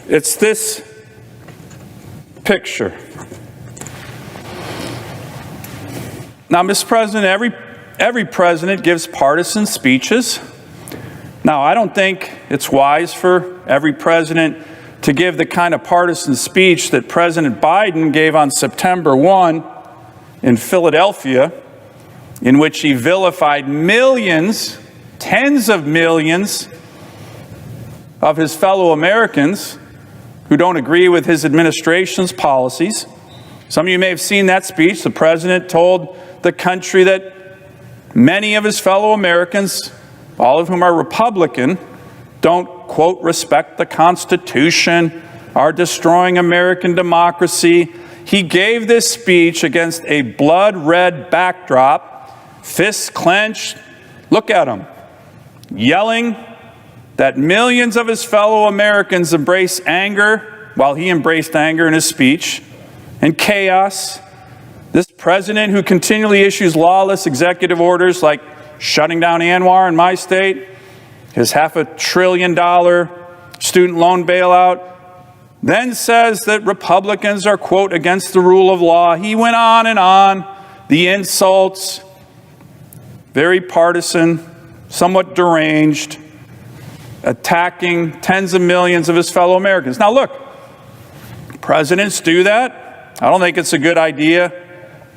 It's this picture. Now, Mr. President, every president gives partisan speeches. Now, I don't think it's wise for every president to give the kind of partisan speech that President Biden gave on September 1 in Philadelphia, in which he vilified millions, tens of millions of his fellow Americans who don't agree with his administration's policies. Some of you may have seen that speech. The president told the country that many of his fellow Americans, all of whom are Republican, don't, quote, respect the Constitution, are destroying American democracy. He gave this speech against a blood-red backdrop, fists clenched, look at him, yelling that millions of his fellow Americans embrace anger, while he embraced anger in his speech, and chaos. This president who continually issues lawless executive orders like shutting down Anwar in my state, his $500 billion student loan bailout, then says that Republicans are, quote, against the rule of law. He went on, the insults, very partisan, somewhat deranged, attacking tens of millions of his fellow Americans. Now look, presidents do that. I don't think it's a good idea.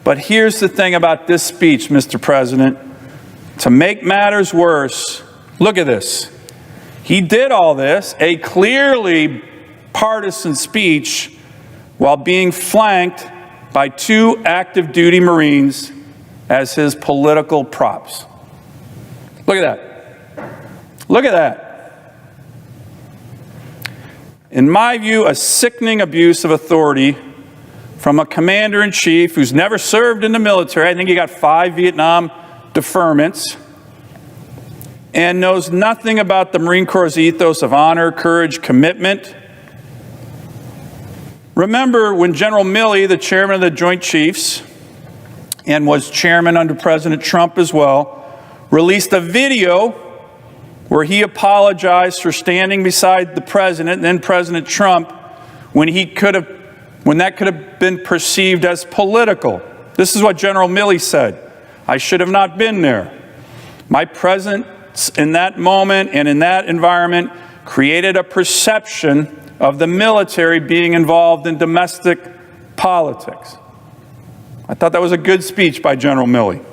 But here's the thing about this speech, Mr. President. To make matters worse, look at this. He did all this, a clearly partisan speech, while being flanked by 2 active duty Marines as his political props. Look at that. Look at that. In my view, a sickening abuse of authority from a commander-in-chief who's never served in the military. I think he got 5 Vietnam deferments, and knows nothing about the Marine Corps' ethos of honor, courage, commitment. Remember when General Milley, the chairman of the Joint Chiefs, and was chairman under President Trump as well, released a video where he apologized for standing beside the president and then President Trump when that could have been perceived as political. This is what General Milley said. I should have not been there. My presence in that moment and in that environment created a perception of the military being involved in domestic politics. I thought that was a good speech by General Milley.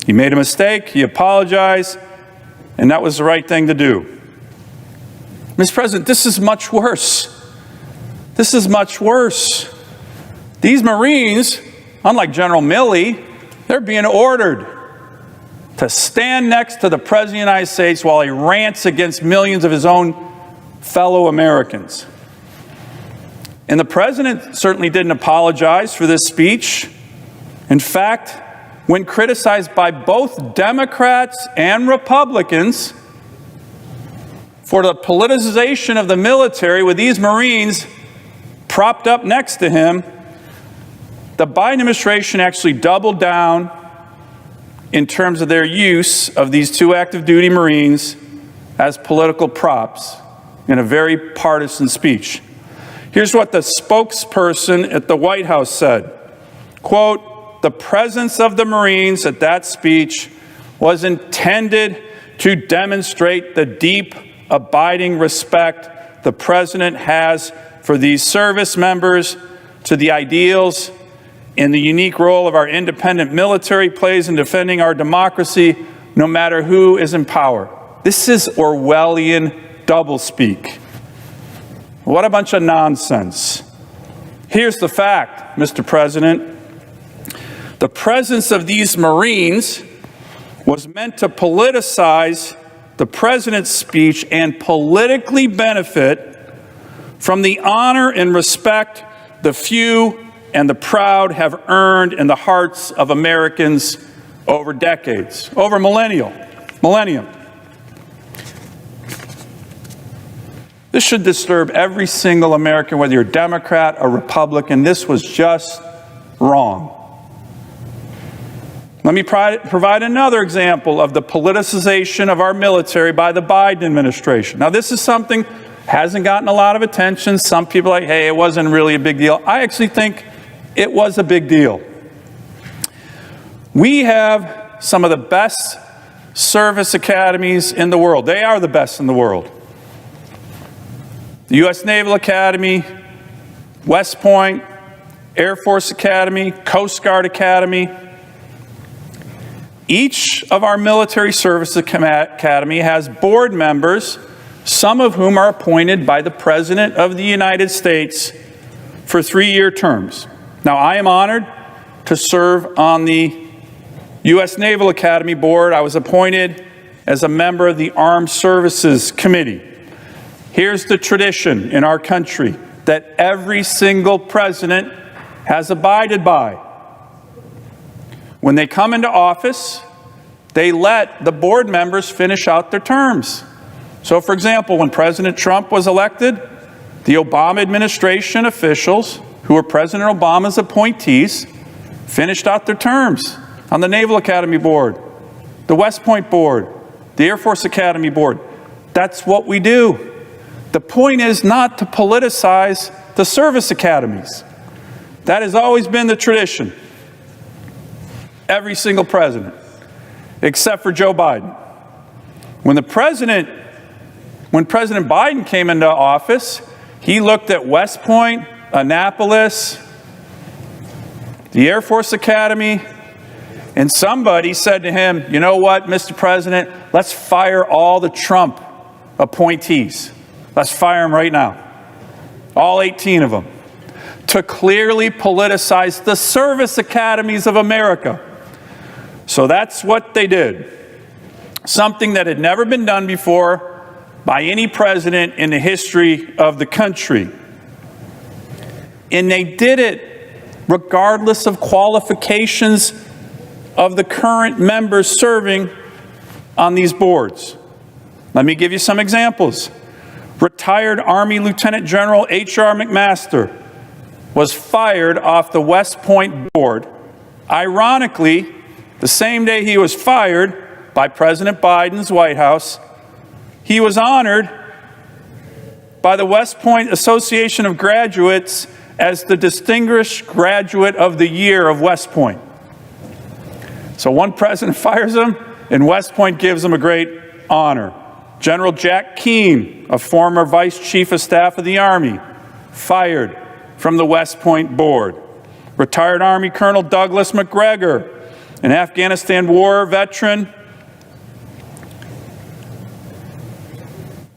He made a mistake, he apologized, and that was the right thing to do. Mr. President, this is much worse. This is much worse. These Marines, unlike General Milley, they're being ordered to stand next to the President of the United States while he rants against millions of his own fellow Americans. And the President certainly didn't apologize for this speech. In fact, when criticized by both Democrats and Republicans for the politicization of the military with these Marines propped up next to him, the Biden administration actually doubled down in terms of their use of these 2 active duty Marines as political props in a very partisan speech. Here's what the spokesperson at the White House said. Quote, the presence of the Marines at that speech was intended to demonstrate the deep, abiding respect the President has for these service members, to the ideals and the unique role of our independent military plays in defending our democracy, no matter who is in power. This is Orwellian doublespeak. What a bunch of nonsense. Here's the fact, Mr. President. The presence of these Marines was meant to politicize the President's speech and politically benefit from the honor and respect the few and the proud have earned in the hearts of Americans over decades, over millennium. This should disturb every single American, whether you're a Democrat or Republican. This was just wrong. Let me provide another example of the politicization of our military by the Biden administration. Now, this is something Hasn't gotten a lot of attention. Some people are like, hey, it wasn't really a big deal. I actually think it was a big deal. We have some of the best service academies in the world. They are the best in the world. The U.S. Naval Academy, West Point, Air Force Academy, Coast Guard Academy. Each of our military service academy has board members, some of whom are appointed by the President of the United States for 3-year terms. Now, I am honored to serve on the U.S. Naval Academy Board. I was appointed as a member of the Armed Services Committee. Here's the tradition in our country that every single president has abided by. When they come into office, they let the board members finish out their terms. So, for example, when President Trump was elected, the Obama administration officials, who were President Obama's appointees, finished out their terms on the Naval Academy Board, the West Point Board, the Air Force Academy Board. That's what we do. The point is not to politicize the service academies. That has always been the tradition. Every single president, except for Joe Biden. When President Biden came into office, he looked at West Point, Annapolis, the Air Force Academy, and somebody said to him, you know what, Mr. President, let's fire all the Trump appointees. Let's fire them right now. All 18 of them. To clearly politicize the service academies of America. So that's what they did. Something that had never been done before by any president in the history of the country. And they did it regardless of qualifications of the current members serving on these boards. Let me give you some examples. Retired Army Lieutenant General H.R. McMaster was fired off the West Point board. Ironically, the same day he was fired by President Biden's White House, he was honored by the West Point Association of Graduates as the Distinguished Graduate of the Year of West Point. So one president fires him, and West Point gives him a great honor. General Jack Keane, a former Vice Chief of Staff of the Army, fired from the West Point Board. Retired Army Colonel Douglas McGregor, an Afghanistan war veteran,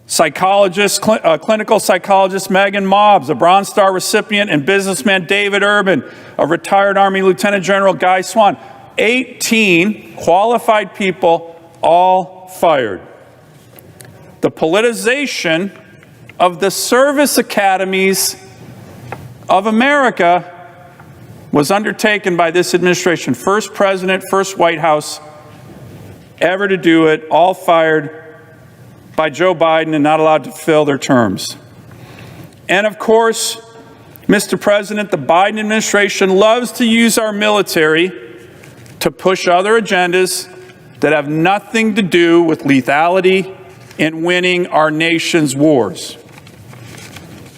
clinical psychologist Megan Mobbs, a Bronze Star recipient, and businessman David Urban, a retired Army Lieutenant General Guy Swan. 18 qualified people, all fired. The politicization of the service academies of America was undertaken by this administration. First president, first White House ever to do it, all fired by Joe Biden and not allowed to fill their terms. And of course, Mr. President, the Biden administration loves to use our military to push other agendas that have nothing to do with lethality and winning our nation's wars.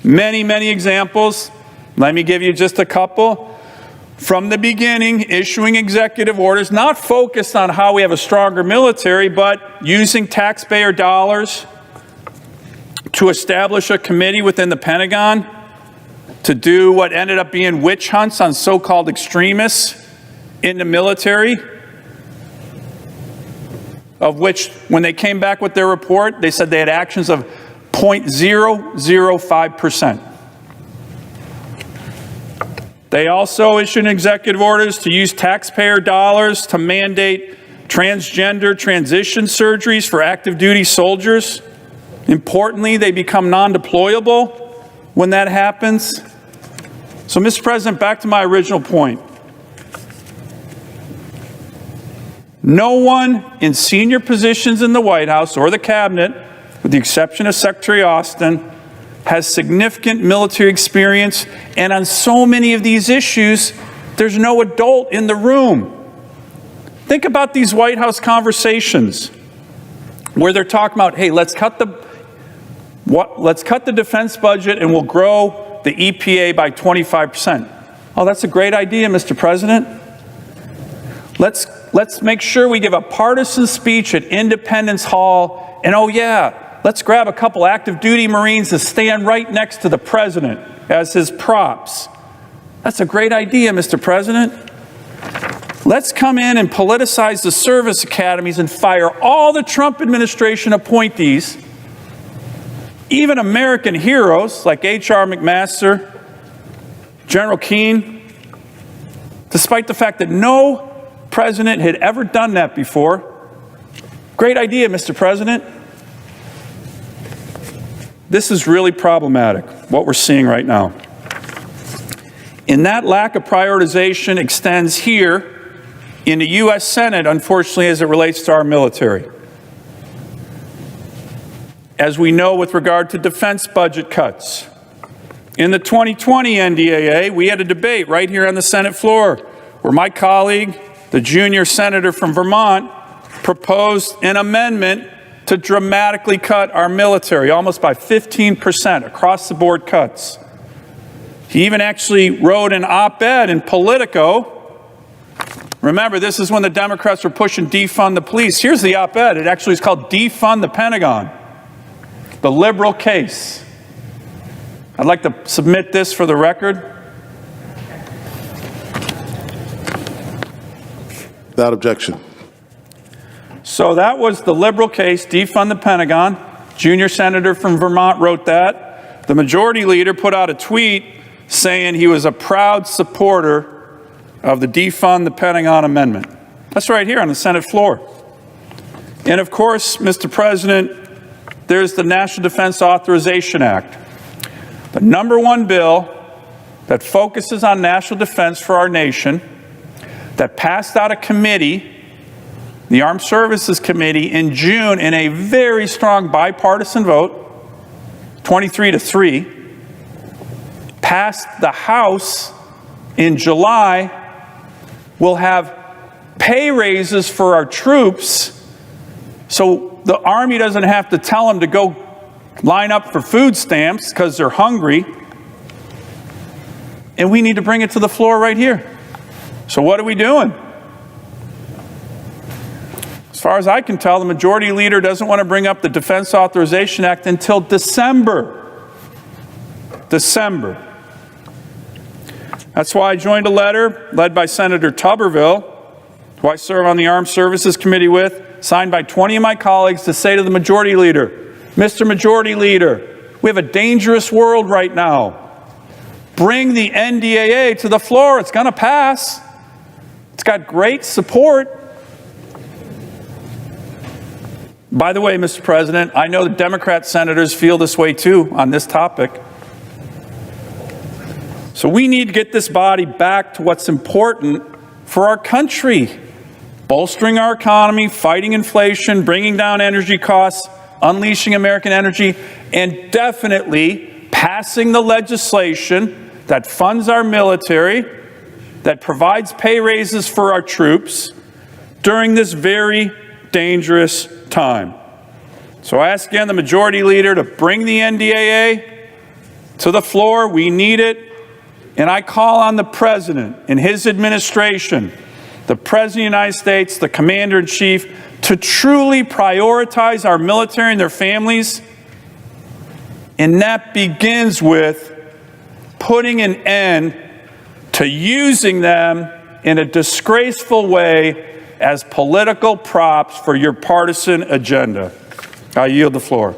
Many, many examples. Let me give you just a couple. From the beginning, issuing executive orders, not focused on how we have a stronger military, but using taxpayer dollars to establish a committee within the Pentagon to do what ended up being witch hunts on so-called extremists in the military, of which, when they came back with their report, they said they had actions of 0.005%. They also issued executive orders to use taxpayer dollars to mandate transgender transition surgeries for active duty soldiers. Importantly, they become non-deployable when that happens. So, Mr. President, back to my original point. No one in senior positions in the White House or the cabinet, with the exception of Secretary Austin, has significant military experience, and on so many of these issues, there's no adult in the room. Think about these White House conversations where they're talking about, hey, let's cut the Let's cut the defense budget and we'll grow the EPA by 25%. Oh, that's a great idea, Mr. President. Let's make sure we give a partisan speech at Independence Hall, and oh yeah, let's grab a couple active duty Marines to stand right next to the president as his props. That's a great idea, Mr. President. Let's come in and politicize the service academies and fire all the Trump administration appointees, even American heroes like H.R. McMaster, General Keane, despite the fact that no president had ever done that before. Great idea, Mr. President. This is really problematic, what we're seeing right now. And that lack of prioritization extends here in the U.S. Senate, unfortunately, as it relates to our military. As we know with regard to defense budget cuts, in the 2020 NDAA, we had a debate right here on the Senate floor where my colleague, the junior senator from Vermont, proposed an amendment to dramatically cut our military, almost by 15%, across the board cuts. He even actually wrote an op-ed in Politico. Remember, this is when the Democrats were pushing defund the police. Here's the op-ed. It actually is called Defund the Pentagon, the liberal case. I'd like to submit this for the record. Without objection. So that was the liberal case, defund the Pentagon. Junior senator from Vermont wrote that. The majority leader put out a tweet saying he was a proud supporter of the defund the Pentagon amendment. That's right here on the Senate floor. And of course, Mr. President, there's the National Defense Authorization Act, the #1 bill that focuses on national defense for our nation, that passed out of committee, the Armed Services Committee, in June in a very strong bipartisan vote, 23-3, passed the House in July. We'll have pay raises for our troops so the Army doesn't have to tell them to go line up for food stamps because they're hungry. And we need to bring it to the floor right here. So what are we doing? As far as I can tell, the majority leader doesn't want to bring up the Defense Authorization Act until December. That's why I joined a letter led by Senator Tuberville, who I serve on the Armed Services Committee with, signed by 20 of my colleagues, to say to the majority leader, Mr. Majority Leader, we have a dangerous world right now. Bring the NDAA to the floor. It's going to pass. It's got great support. By the way, Mr. President, I know the Democrat senators feel this way too on this topic. So we need to get this body back to what's important for our country. Bolstering our economy, fighting inflation, bringing down energy costs, unleashing American energy, and definitely passing the legislation that funds our military, that provides pay raises for our troops during this very dangerous time. So I ask again the majority leader to bring the NDAA to the floor. We need it. And I call on the president and his administration, the president of the United States, the commander-in-chief, to truly prioritize our military and their families. And that begins with putting an end to using them in a disgraceful way as political props for your partisan agenda. I yield the floor.